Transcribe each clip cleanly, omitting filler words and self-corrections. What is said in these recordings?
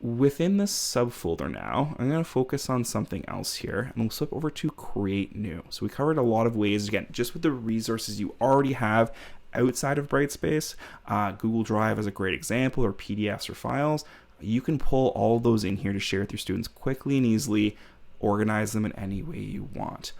Within this subfolder now, I'm going to focus on something else here, and we'll flip over to create new. So we covered a lot of ways, again, just with the resources you already have outside of Brightspace. Google Drive is a great example, or PDFs or files. You can pull all those in here to share with your students quickly and easily, organize them in any way you want.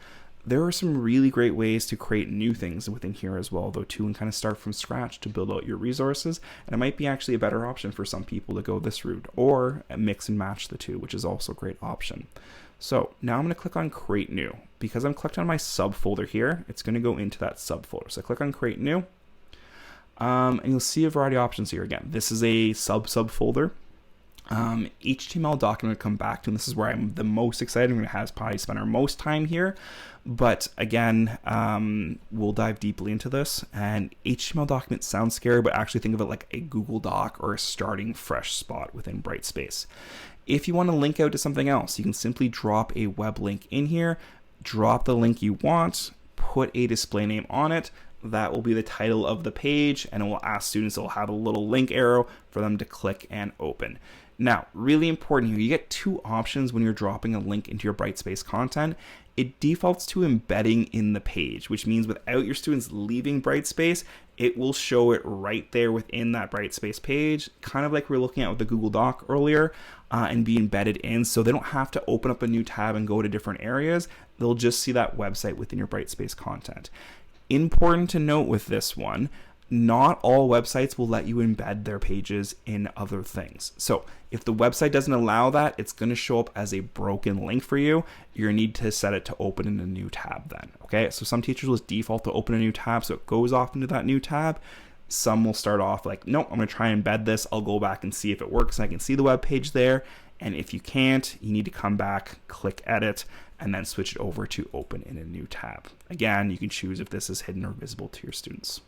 There are some really great ways to create new things within here as well, though, too, and kind of start from scratch to build out your resources. And it might be actually a better option for some people to go this route, or mix and match the two, which is also a great option. So now I'm going to click on create new. Because I'm clicked on my subfolder here, it's going to go into that subfolder. So I click on create new, and you'll see a variety of options here. Again, this is a subfolder. HTML document come back to, and this is where I'm the most excited. I'm going to probably spend our most time here, but again, we'll dive deeply into this. And HTML document sounds scary, but actually think of it like a Google Doc or a starting fresh spot within Brightspace. If you want to link out to something else, you can simply drop a web link in here, drop the link you want, put a display name on it. That will be the title of the page, and it will ask students, it'll have a little link arrow for them to click and open. Now, really important here, you get two options when you're dropping a link into your Brightspace content. It defaults to embedding in the page, which means without your students leaving Brightspace, it will show it right there within that Brightspace page, kind of like we were looking at with the Google Doc earlier, and be embedded in, so they don't have to open up a new tab and go to different areas. They'll just see that website within your Brightspace content. Important to note with this one, not all websites will let you embed their pages in other things. So if the website doesn't allow that, it's going to show up as a broken link for you. You're going to need to set it to open in a new tab then. Okay, so some teachers will default to open a new tab, so it goes off into that new tab. Some will start off like, nope, I'm going to try and embed this. I'll go back and see if it works. I can see the web page there. And if you can't, you need to come back, click edit, and then switch it over to open in a new tab. Again, you can choose if this is hidden or visible to your students.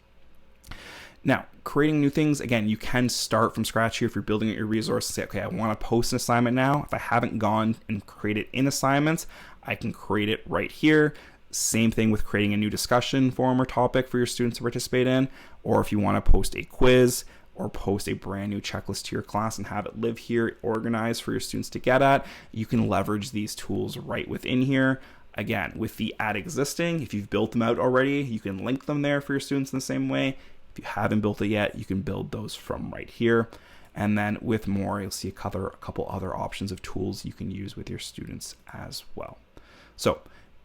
Now, creating new things, again, you can start from scratch here if you're building out your resources. Say, okay, I want to post an assignment now. If I haven't gone and created in assignments, I can create it right here. Same thing with creating a new discussion forum or topic for your students to participate in. Or if you want to post a quiz or post a brand new checklist to your class and have it live here, organized for your students to get at, you can leverage these tools right within here. Again, with the add existing, if you've built them out already, you can link them there for your students in the same way. If you haven't built it yet, you can build those from right here. And then with more, you'll see a couple other options of tools you can use with your students as well. So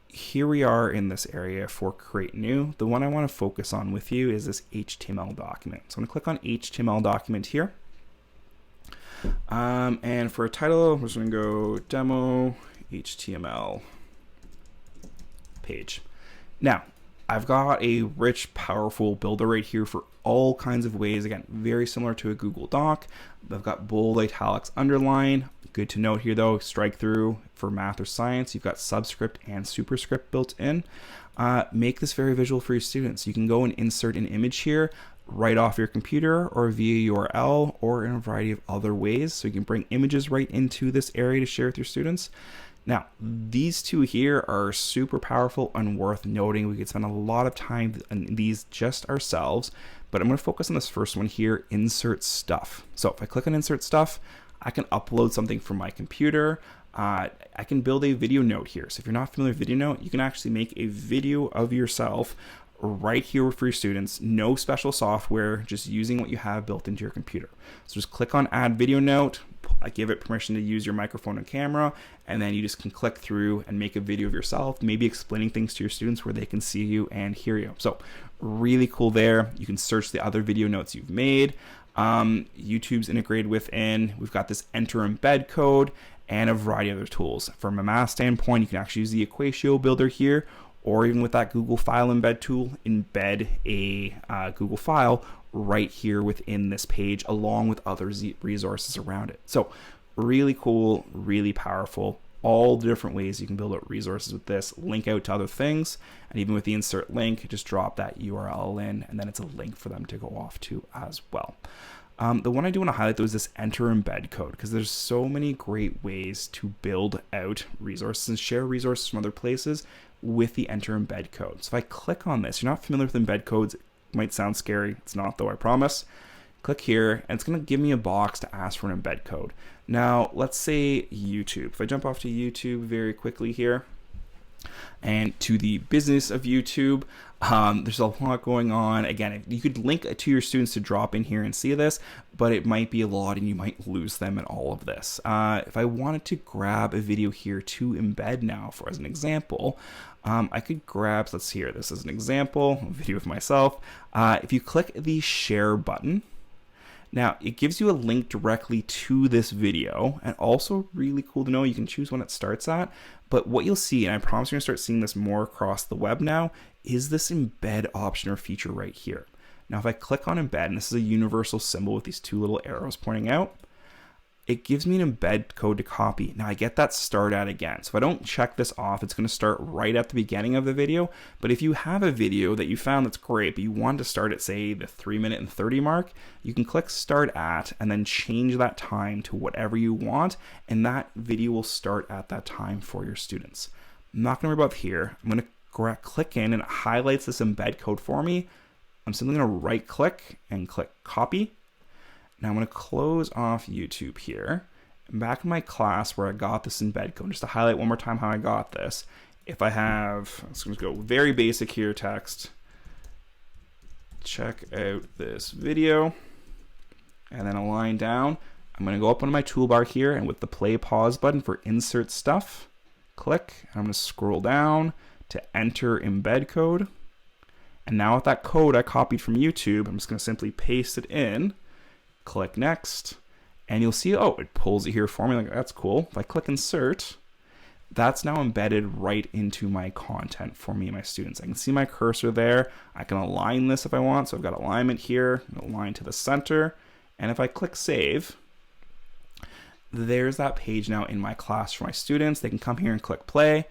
here we are in this area for create new. The one I want to focus on with you is this HTML document. So I'm going to click on HTML document here. And for a title, we're just going to go demo HTML page. Now, I've got a rich, powerful builder right here for all kinds of ways. Again, very similar to a Google Doc. I've got bold, italics, underline. Good to note here though, strike through for math or science. You've got subscript and superscript built in. Make this very visual for your students. You can go and insert an image here right off your computer or via URL or in a variety of other ways. So you can bring images right into this area to share with your students. Now, these two here are super powerful and worth noting. We could spend a lot of time on these just ourselves, but I'm going to focus on this first one here, insert stuff. So if I click on insert stuff, I can upload something from my computer. I can build a video note here. So if you're not familiar with video note, you can actually make a video of yourself right here for your students. No special software, just using what you have built into your computer. So just click on add video note. I give it permission to use your microphone and camera, and then you just can click through and make a video of yourself, maybe explaining things to your students where they can see you and hear you. So really cool there. You can search the other video notes you've made. YouTube's integrated within. We've got this enter embed code and a variety of other tools. From a math standpoint, you can actually use the Equatio builder here, or even with that Google File Embed tool, embed a Google file right here within this page, along with other resources around it. So really cool, really powerful, all the different ways you can build out resources with this, link out to other things, and even with the insert link, just drop that URL in, and then it's a link for them to go off to as well. The one I do want to highlight though is this enter embed code, because there's so many great ways to build out resources and share resources from other places with the enter embed code. So if I click on this, you're not familiar with embed codes, it might sound scary. It's not though, I promise. Click here, and it's going to give me a box to ask for an embed code. Now, let's say YouTube. If I jump off to YouTube very quickly here, and to the business of YouTube, there's a lot going on. Again, you could link it to your students to drop in here and see this, but it might be a lot and you might lose them in all of this. If I wanted to grab a video here to embed now, for as an example, I could grab, let's see here, this is an example, a video of myself. If you click the share button, now it gives you a link directly to this video, and also really cool to know, you can choose when it starts at. But what you'll see, and I promise you're gonna start seeing this more across the web now, is this embed option or feature right here. Now, if I click on embed, and this is a universal symbol with these two little arrows pointing out, it gives me an embed code to copy. Now I get that start at again. So if I don't check this off, it's gonna start right at the beginning of the video. But if you have a video that you found that's great, but you want to start at, say, the 3 minute and 30 mark, you can click start at and then change that time to whatever you want, and that video will start at that time for your students. I'm not gonna worry about here. I'm gonna click in, and it highlights this embed code for me. I'm simply gonna right click and click copy. Now I'm going to close off YouTube here. Back in my class where I got this embed code, just to highlight one more time how I got this. If I have, let's just go very basic here, text, check out this video, and then a line down. I'm going to go up on my toolbar here, and with the play pause button for insert stuff, click. I'm going to scroll down to enter embed code. And now with that code I copied from YouTube, I'm just going to simply paste it in. Click next, and you'll see, oh, it pulls it here for me. Like, that's cool. If I click insert, that's now embedded right into my content for me and my students. I can see my cursor there. I can align this if I want. So I've got alignment here, align to the center. And if I click save, there's that page now in my class for my students. They can come here and click play,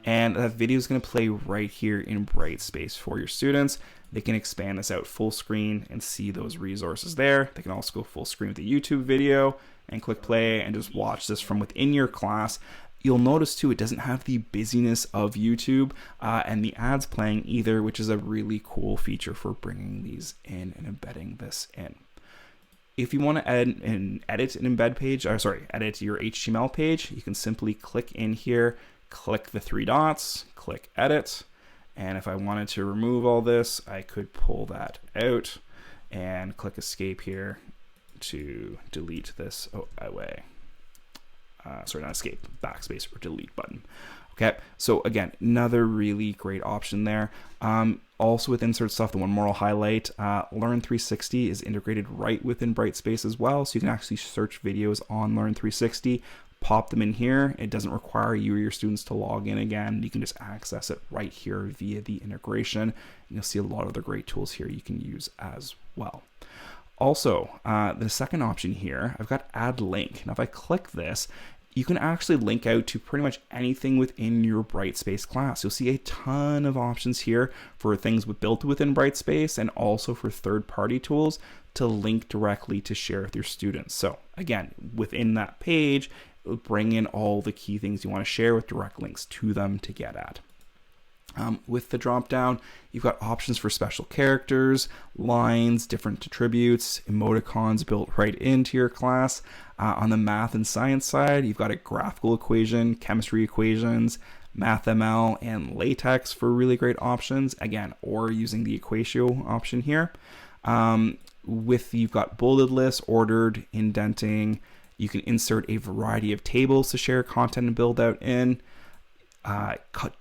and that video is going to play right here in Brightspace for your students. They can expand this out full screen and see those resources there. They can also go full screen with the YouTube video and click play and just watch this from within your class. You'll notice too, it doesn't have the busyness of YouTube and the ads playing either, which is a really cool feature for bringing these in and embedding this in. If you want to edit an embed page, or sorry, edit your HTML page, you can simply click in here, click the three dots, click edit. And if I wanted to remove all this, I could pull that out and click escape here to delete this away. Sorry, not escape, backspace or delete button. Okay, so again, another really great option there. Also with insert stuff, the one more I'll highlight, Learn 360 is integrated right within Brightspace as well. So you can actually search videos on Learn 360. Pop them in here. It doesn't require you or your students to log in again. You can just access it right here via the integration. And you'll see a lot of the great tools here you can use as well. Also, the second option here, I've got add link. Now if I click this, you can actually link out to pretty much anything within your Brightspace class. You'll see a ton of options here for things built within Brightspace and also for third-party tools to link directly to share with your students. So again, within that page, bring in all the key things you want to share with direct links to them to get at. With the drop down, you've got options for special characters, lines, different attributes, emoticons built right into your class. On the math and science side, you've got a graphical equation, chemistry equations, MathML, and LaTeX for really great options. Again, or using the Equatio option here. You've got bulleted lists, ordered, indenting. You can insert a variety of tables to share content and build out in.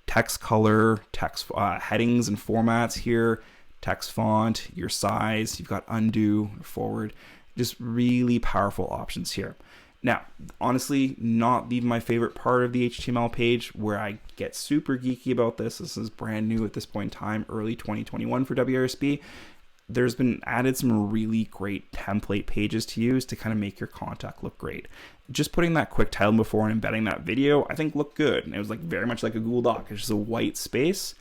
Text color, text headings and formats here, text font, your size. You've got undo, forward. Just really powerful options here. Now, honestly, not even my favorite part of the HTML page where I get super geeky about this. This is brand new at this point in time, early 2021 for WRSB. There's been added some really great template pages to use to kind of make your content look great. Just putting that quick title before and embedding that video, I think looked good. And it was like very much like a Google Doc. It's just a white space.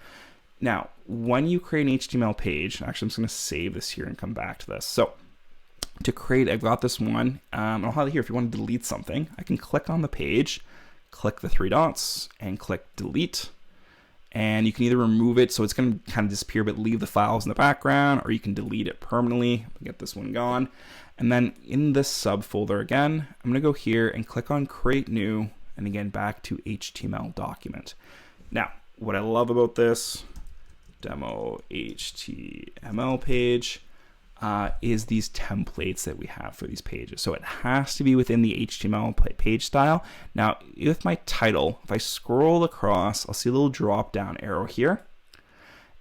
Now, when you create an HTML page, actually I'm just gonna save this here and come back to this. So to create, I've got this one. I'll highlight here if you want to delete something. I can click on the page, click the three dots and click delete. and you can either remove it so it's going to kind of disappear but leave the files in the background, or you can delete it permanently. Get this one gone. And then in this subfolder again, I'm going to go here and click on create new, and again back to HTML document. Now what I love about this demo HTML page is these templates that we have for these pages. So it has to be within the HTML page style. Now with my title, if I scroll across, I'll see a little drop down arrow here,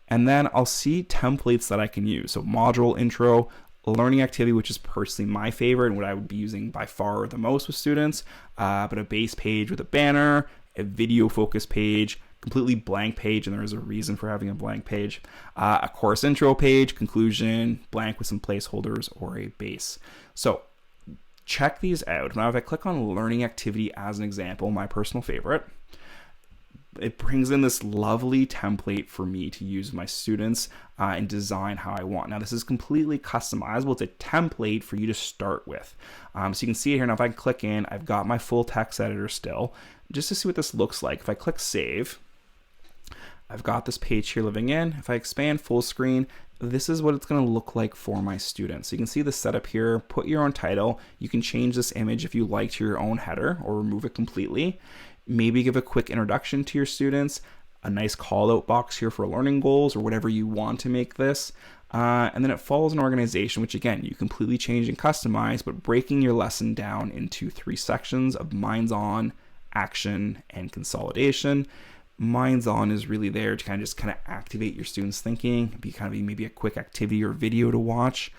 and then I'll see templates that I can use. So module intro, learning activity, which is personally my favorite and what I would be using by far the most with students, but a base page with a banner, a video focus page, completely blank page, and there is a reason for having a blank page, a course intro page, conclusion, blank with some placeholders, or a base. So check these out. Now if I click on learning activity as an example, my personal favorite, it brings in this lovely template for me to use with my students and design how I want. Now this is completely customizable. It's a template for you to start with. So you can see it here. Now if I click in, I've got my full text editor still. Just to see what this looks like, if I click save, I've got this page here living in. If I expand full screen, this is what it's going to look like for my students. So you can see the setup here, put your own title. You can change this image if you like to your own header or remove it completely. Maybe give a quick introduction to your students, a nice call out box here for learning goals or whatever you want to make this. And then it follows an organization, which again, you completely change and customize, but breaking your lesson down into 3 sections of minds on, action, and consolidation. Minds on is really there to kind of activate your students' thinking, be kind of maybe a quick activity or video to watch.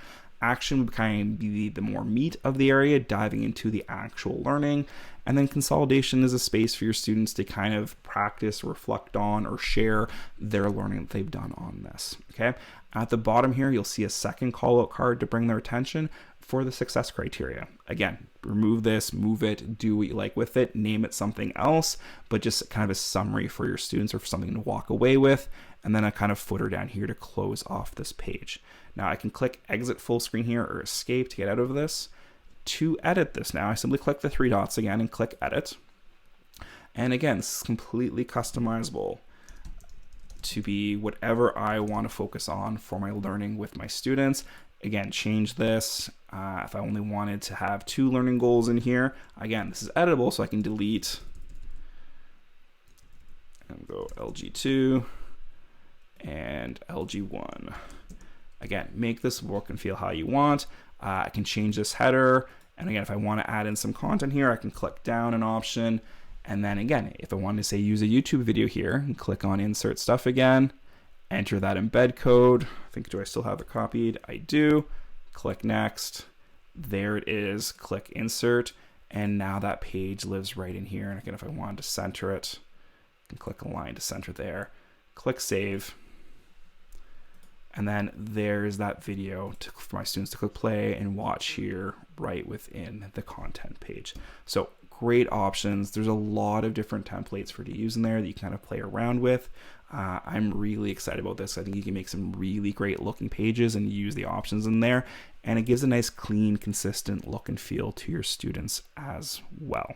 Action would kind of be the more meat of the area, diving into the actual learning. And then consolidation is a space for your students to kind of practice, reflect on, or share their learning that they've done on this. Okay. At the bottom here, you'll see a second call out card to bring their attention for the success criteria. Again, remove this, move it, do what you like with it, name it something else, but just kind of a summary for your students or for something to walk away with, and then a kind of footer down here to close off this page. Now I can click exit full screen here or escape to get out of this. To edit this now, I simply click the 3 dots again and click edit. And again, this is completely customizable to be whatever I want to focus on for my learning with my students. Again, change this. If I only wanted to have 2 learning goals in here, again, this is editable, so I can delete and go LG2 and LG1. Again, make this work and feel how you want. I can change this header. And again, if I want to add in some content here, I can click down an option. And then again, if I wanted to say use a YouTube video here, and click on insert stuff again, enter that embed code. I think, do I still have it copied? I do. Click next. There it is. Click insert. And now that page lives right in here. And again, if I wanted to center it, I can click align to center there. Click save. And then there's that video for my students to click play and watch here right within the content page. So great options. There's a lot of different templates for you to use in there that you can kind of play around with. I'm really excited about this. I think you can make some really great looking pages and use the options in there. And it gives a nice, clean, consistent look and feel to your students as well.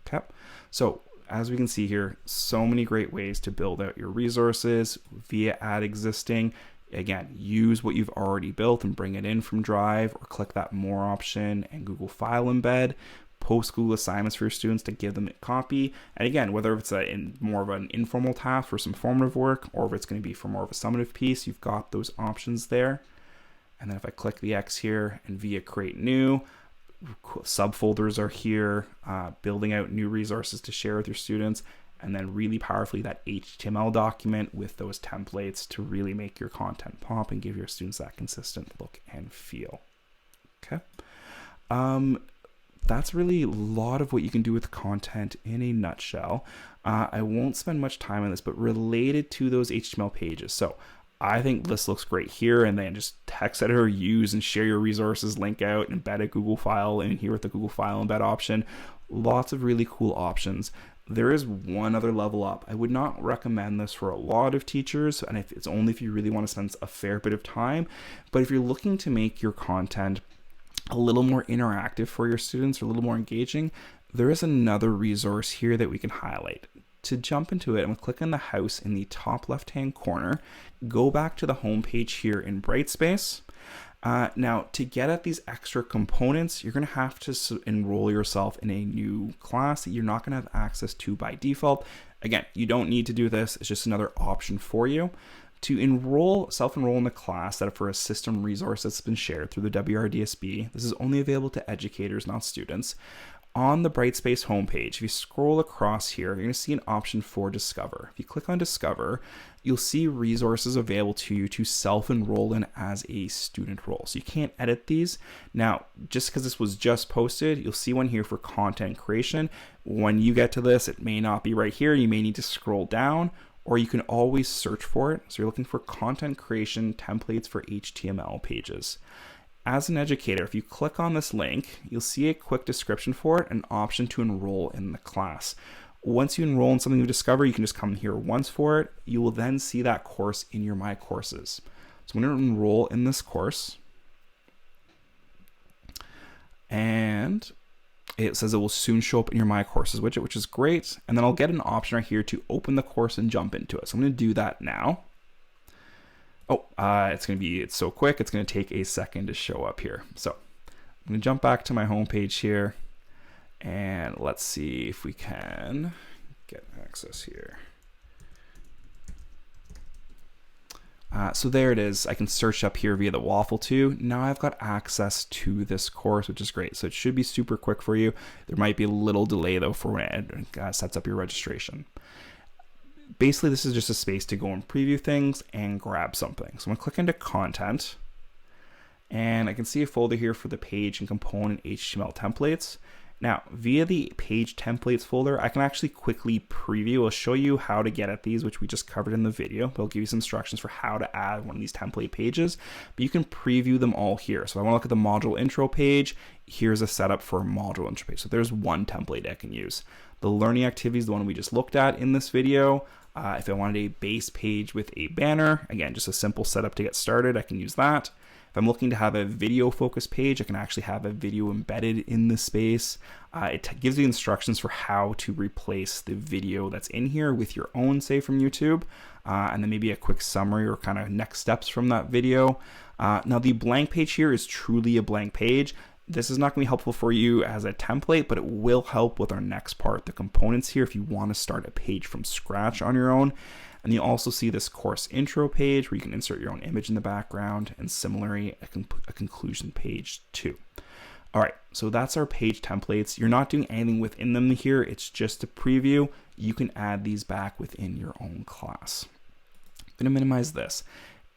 Okay. So as we can see here, so many great ways to build out your resources via add existing. Again, use what you've already built and bring it in from Drive, or click that more option and Google File Embed. Post Google assignments for your students to give them a copy. And again, whether it's more of an informal task for some formative work, or if it's going to be for more of a summative piece, you've got those options there. And then if I click the X here and via create new, subfolders are here, building out new resources to share with your students. And then really powerfully that HTML document with those templates to really make your content pop and give your students that consistent look and feel. Okay. That's really a lot of what you can do with content in a nutshell. I won't spend much time on this, but related to those HTML pages. So I think this looks great here, and then just text editor, use and share your resources, link out, embed a Google file in here with the Google File Embed option. Lots of really cool options. There is one other level up. I would not recommend this for a lot of teachers, and it's only if you really want to spend a fair bit of time. But if you're looking to make your content a little more interactive for your students, or a little more engaging, there is another resource here that we can highlight. to jump into it, I'm going to click on the house in the top left-hand corner, go back to the home page here in Brightspace. Now, to get at these extra components, you're going to have to enroll yourself in a new class that you're not going to have access to by default. Again, you don't need to do this. It's just another option for you. To self-enroll in the class that for a system resource that's been shared through the WRDSB, this is only available to educators, not students. On the Brightspace homepage, if you scroll across here, you're going to see an option for Discover. If you click on Discover, you'll see resources available to you to self-enroll in as a student role. So you can't edit these. Now, just because this was just posted, you'll see one here for content creation. When you get to this, it may not be right here. You may need to scroll down, or you can always search for it. So you're looking for content creation templates for HTML pages. As an educator, if you click on this link, you'll see a quick description for it, an option to enroll in the class. Once you enroll in something you discover, you can just come here once for it. You will then see that course in your My Courses. So I'm going to enroll in this course. And it says it will soon show up in your My Courses widget, which is great. And then I'll get an option right here to open the course and jump into it. So I'm going to do that now. Oh, it's so quick. It's going to take a second to show up here. So I'm going to jump back to my home page here, and let's see if we can get access here. So there it is. I can search up here via the Waffle 2. Now I've got access to this course, which is great. So it should be super quick for you. There might be a little delay though for when it sets up your registration. Basically, this is just a space to go and preview things and grab something. So I'm going to click into content, and I can see a folder here for the page and component HTML templates. Now, via the page templates folder, I can actually quickly preview. I'll show you how to get at these, which we just covered in the video, but I'll give you some instructions for how to add one of these template pages, but you can preview them all here. So if I want to look at the module intro page, here's a setup for a module intro page. So there's one template I can use. The learning activities, the one we just looked at in this video. If I wanted a base page with a banner, again, just a simple setup to get started, I can use that. If I'm looking to have a video focused page, I can actually have a video embedded in the space. It gives you instructions for how to replace the video that's in here with your own, say from YouTube, and then maybe a quick summary or kind of next steps from that video. Now the blank page here is truly a blank page. This is not going to be helpful for you as a template, but it will help with our next part, the components here, if you want to start a page from scratch on your own. And you also see this course intro page where you can insert your own image in the background, and similarly a conclusion page too. All right, so that's our page templates. You're not doing anything within them here. It's just a preview. You can add these back within your own class. I'm going to minimize this.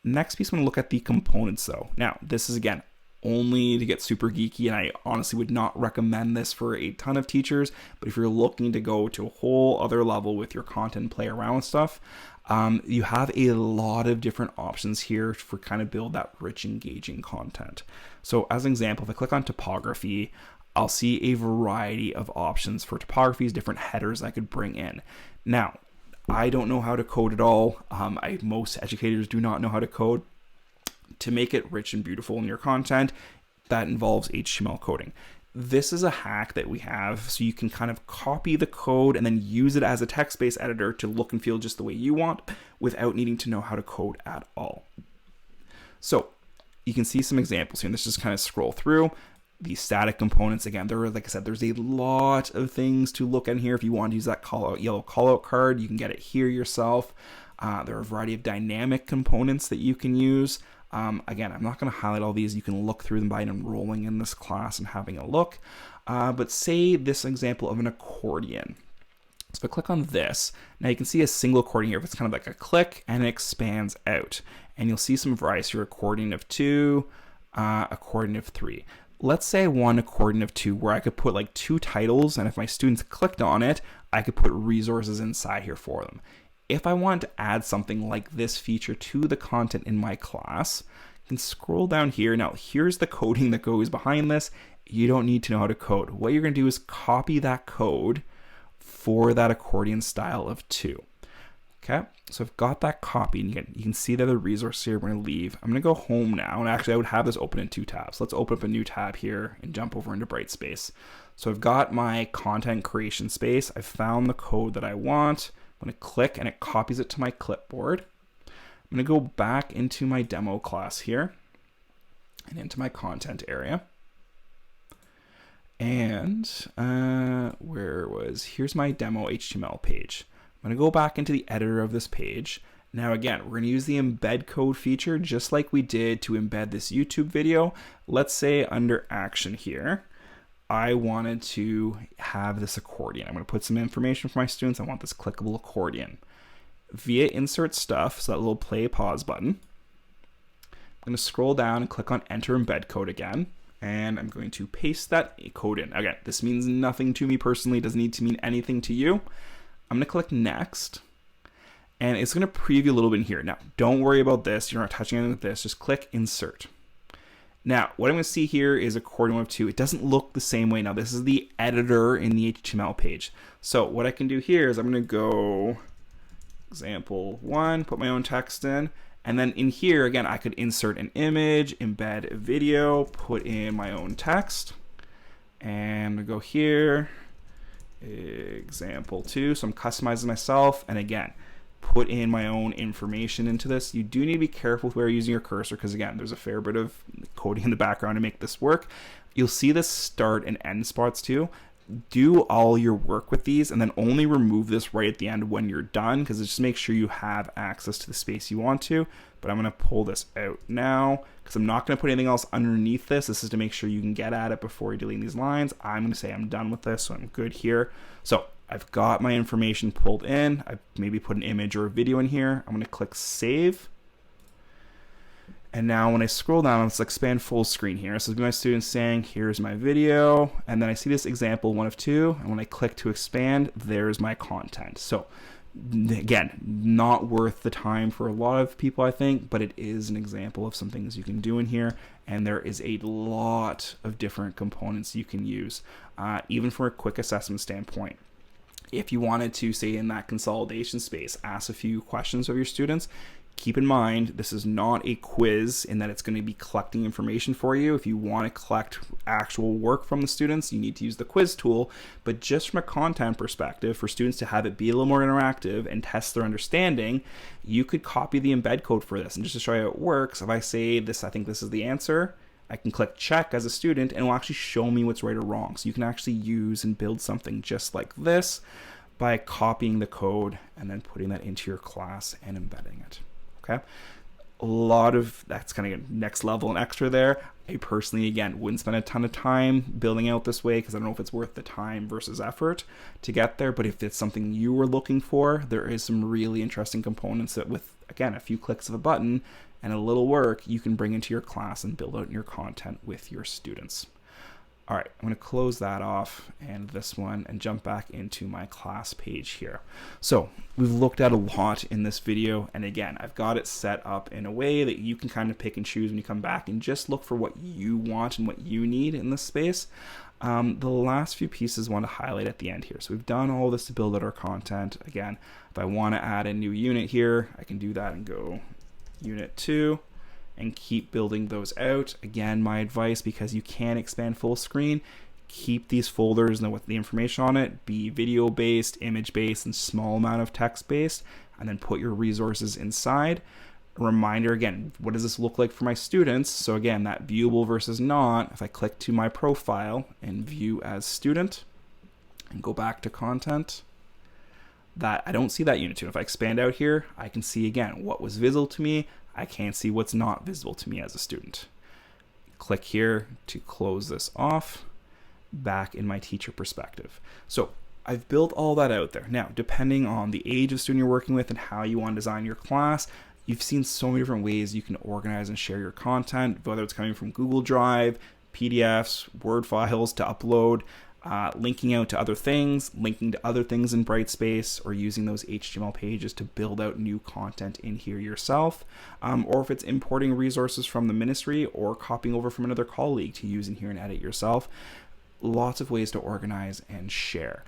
Next piece, I'm going to look at the components though. Now, this is again, only to get super geeky, and I honestly would not recommend this for a ton of teachers, but if you're looking to go to a whole other level with your content and play around with stuff, you have a lot of different options here for kind of build that rich, engaging content. So as an example, if I click on typography, I'll see a variety of options for typographies, different headers I could bring in. Now, I don't know how to code at all. Most educators do not know how to code. To make it rich and beautiful in your content, that involves HTML coding. This is a hack that we have so you can kind of copy the code and then use it as a text-based editor to look and feel just the way you want without needing to know how to code at all. So you can see some examples here, and let's just kind of scroll through. The static components, again, like I said, there's a lot of things to look at here. If you want to use that yellow callout card, you can get it here yourself. There are a variety of dynamic components that you can use. Again, I'm not going to highlight all these. You can look through them by enrolling in this class and having a look. But say this example of an accordion. So if I click on this, now you can see a single accordion here. It's kind of like a click and it expands out. And you'll see some varieties here, accordion of 2, accordion of 3. Let's say I want accordion of 2 where I could put like 2 titles, and if my students clicked on it, I could put resources inside here for them. If I want to add something like this feature to the content in my class, I can scroll down here. Now, here's the coding that goes behind this. You don't need to know how to code. What you're going to do is copy that code for that accordion style of 2. Okay, so I've got that copied. Again, you can see the other resource here. We're going to leave. I'm going to go home now. And actually, I would have this open in 2 tabs. Let's open up a new tab here and jump over into Brightspace. So I've got my content creation space. I've found the code that I want. I'm going to click and it copies it to my clipboard. I'm going to go back into my demo class here and into my content area. And here's my demo HTML page. I'm going to go back into the editor of this page. Now again, we're going to use the embed code feature just like we did to embed this YouTube video. Let's say under action here, I wanted to have this accordion. I'm going to put some information for my students. I want this clickable accordion. Via insert stuff, so that little play pause button, I'm going to scroll down and click on enter embed code again. And I'm going to paste that code in. Again, this means nothing to me personally. It doesn't need to mean anything to you. I'm going to click next, and it's going to preview a little bit here. Now, don't worry about this. You're not touching anything with this. Just click insert. Now, what I'm going to see here is accordion 1 of 2. It doesn't look the same way. Now, this is the editor in the HTML page. So what I can do here is I'm going to go example 1, put my own text in. And then in here, again, I could insert an image, embed a video, put in my own text, and go here, example 2. So I'm customizing myself, and again, put in my own information into this. You do need to be careful with where you're using your cursor because again, there's a fair bit of coding in the background to make this work. You'll see the start and end spots too. Do all your work with these and then only remove this right at the end when you're done because it just makes sure you have access to the space you want to. But I'm going to pull this out now because I'm not going to put anything else underneath this. This is to make sure you can get at it before you delete these lines. I'm going to say I'm done with this, so I'm good here. So I've got my information pulled in. I've maybe put an image or a video in here. I'm going to click save. And now when I scroll down, let's expand full screen here. So this is my students saying, here's my video. And then I see this example 1 of 2. And when I click to expand, there's my content. So again, not worth the time for a lot of people, I think, but it is an example of some things you can do in here. And there is a lot of different components you can use, even from a quick assessment standpoint. If you wanted to, say in that consolidation space, ask a few questions of your students, keep in mind, this is not a quiz in that it's going to be collecting information for you. If you want to collect actual work from the students, you need to use the quiz tool. But just from a content perspective, for students to have it be a little more interactive and test their understanding, you could copy the embed code for this. And just to show you how it works, if I say this, I think this is the answer, I can click check as a student and it will actually show me what's right or wrong. So you can actually use and build something just like this by copying the code and then putting that into your class and embedding it. Okay, a lot of that's kind of next level and extra there. I personally, again, wouldn't spend a ton of time building out this way because I don't know if it's worth the time versus effort to get there. But if it's something you were looking for, there is some really interesting components that with, again, a few clicks of a button and a little work, you can bring into your class and build out your content with your students. All right, I'm going to close that off and this one and jump back into my class page here. So we've looked at a lot in this video. And again, I've got it set up in a way that you can kind of pick and choose when you come back and just look for what you want and what you need in this space. The last few pieces I want to highlight at the end here. So we've done all this to build out our content. Again, if I want to add a new unit here, I can do that and go unit 2. And keep building those out. Again, my advice, because you can expand full screen, keep these folders and with the information on it, be video based, image based, and small amount of text based, and then put your resources inside. A reminder again, what does this look like for my students? So again, that viewable versus not, if I click to my profile and view as student and go back to content, that I don't see that unit 2. If I expand out here, I can see again what was visible to me. I can't see what's not visible to me as a student. Click here to close this off, back in my teacher perspective. So I've built all that out there. Now, depending on the age of student you're working with and how you want to design your class, you've seen so many different ways you can organize and share your content, whether it's coming from Google Drive, PDFs, Word files to upload, linking out to other things, linking to other things in Brightspace, or using those HTML pages to build out new content in here yourself, or if it's importing resources from the ministry or copying over from another colleague to use in here and edit yourself. Lots of ways to organize and share.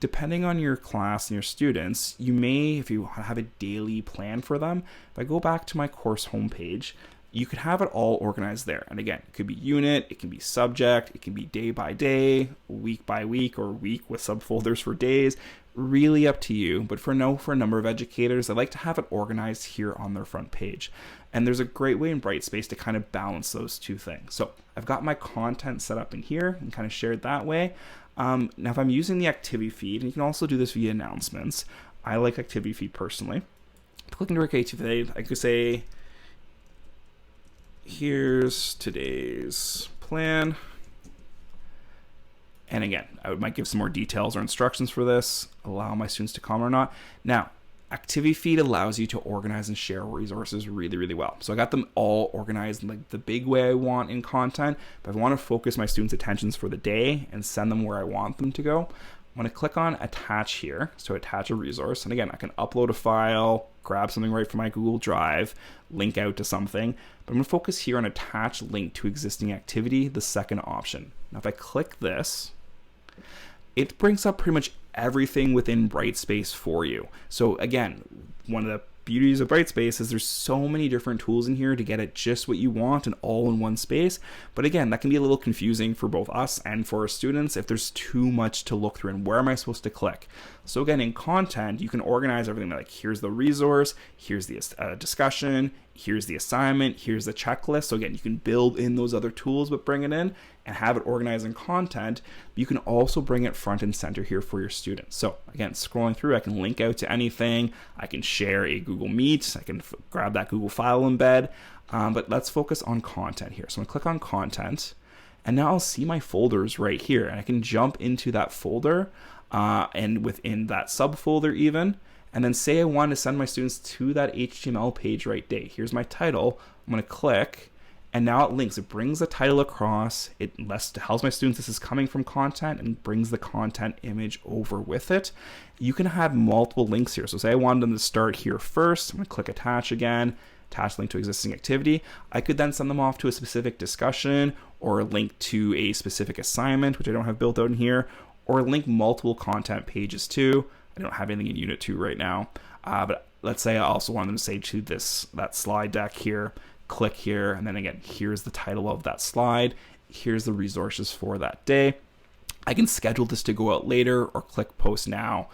depending on your class and your students, you may, if you have a daily plan for them, if I go back to my course homepage, you could have it all organized there. And again, it could be unit, it can be subject, it can be day by day, week by week, or week with subfolders for days. Really up to you. But for a number of educators, I like to have it organized here on their front page. And there's a great way in Brightspace to kind of balance those two things. So I've got my content set up in here and kind of shared that way. Now, if I'm using the activity feed, and you can also do this via announcements, I like activity feed personally. Clicking to activity feed, I could say, here's today's plan. And again, I might give some more details or instructions for this, allow my students to comment or not. Now, activity feed allows you to organize and share resources really, really well. So I got them all organized in like the big way I want in content, but if I want to focus my students' attentions for the day and send them where I want them to go, I'm going to click on attach here. So attach a resource. And again, I can upload a file, grab something right from my Google Drive, link out to something, but I'm going to focus here on attach link to existing activity, the second option. Now, if I click this, it brings up pretty much everything within Brightspace for you. So again, one of the beauties of Brightspace is there's so many different tools in here to get it just what you want and all in one space. But again, that can be a little confusing for both us and for our students if there's too much to look through and where am I supposed to click. So again, in content, you can organize everything like here's the resource, here's the discussion, here's the assignment, here's the checklist. So again, you can build in those other tools, but bring it in and have it organized in content. You can also bring it front and center here for your students. So again, scrolling through, I can link out to anything. I can share a Google Meet. I can grab that Google file embed. But let's focus on content here. So I'm gonna click on content, and now I'll see my folders right here. And I can jump into that folder and within that subfolder even, and then say I want to send my students to that HTML page right there. Here's my title. I'm gonna click, and now it links. It brings the title across. It tells my students this is coming from content and brings the content image over with it. You can have multiple links here. So say I wanted them to start here first. I'm going to click attach again, attach link to existing activity. I could then send them off to a specific discussion or a link to a specific assignment, which I don't have built out in here, or link multiple content pages too. I don't have anything in Unit 2 right now. But let's say I also want them to say to that slide deck here, click here, and then again, here's the title of that slide. Here's the resources for that day. I can schedule this to go out later or click post now.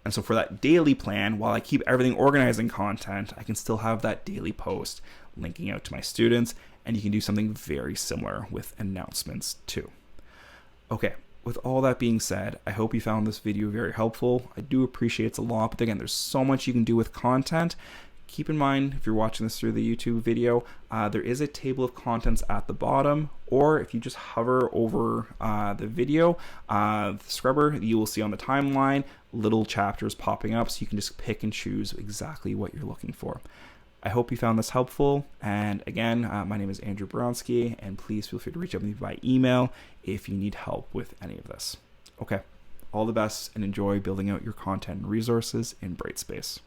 And so for that daily plan, while I keep everything organized in content, I can still have that daily post linking out to my students. And you can do something very similar with announcements too. Okay, with all that being said, I hope you found this video very helpful. I do appreciate it's a lot, but again, there's so much you can do with content. Keep in mind, if you're watching this through the YouTube video, there is a table of contents at the bottom, or if you just hover over the video, the scrubber, you will see on the timeline little chapters popping up, so you can just pick and choose exactly what you're looking for. I hope you found this helpful, and again, my name is Andrew Bronski, and please feel free to reach out to me by email if you need help with any of this. Okay, all the best, and enjoy building out your content and resources in Brightspace.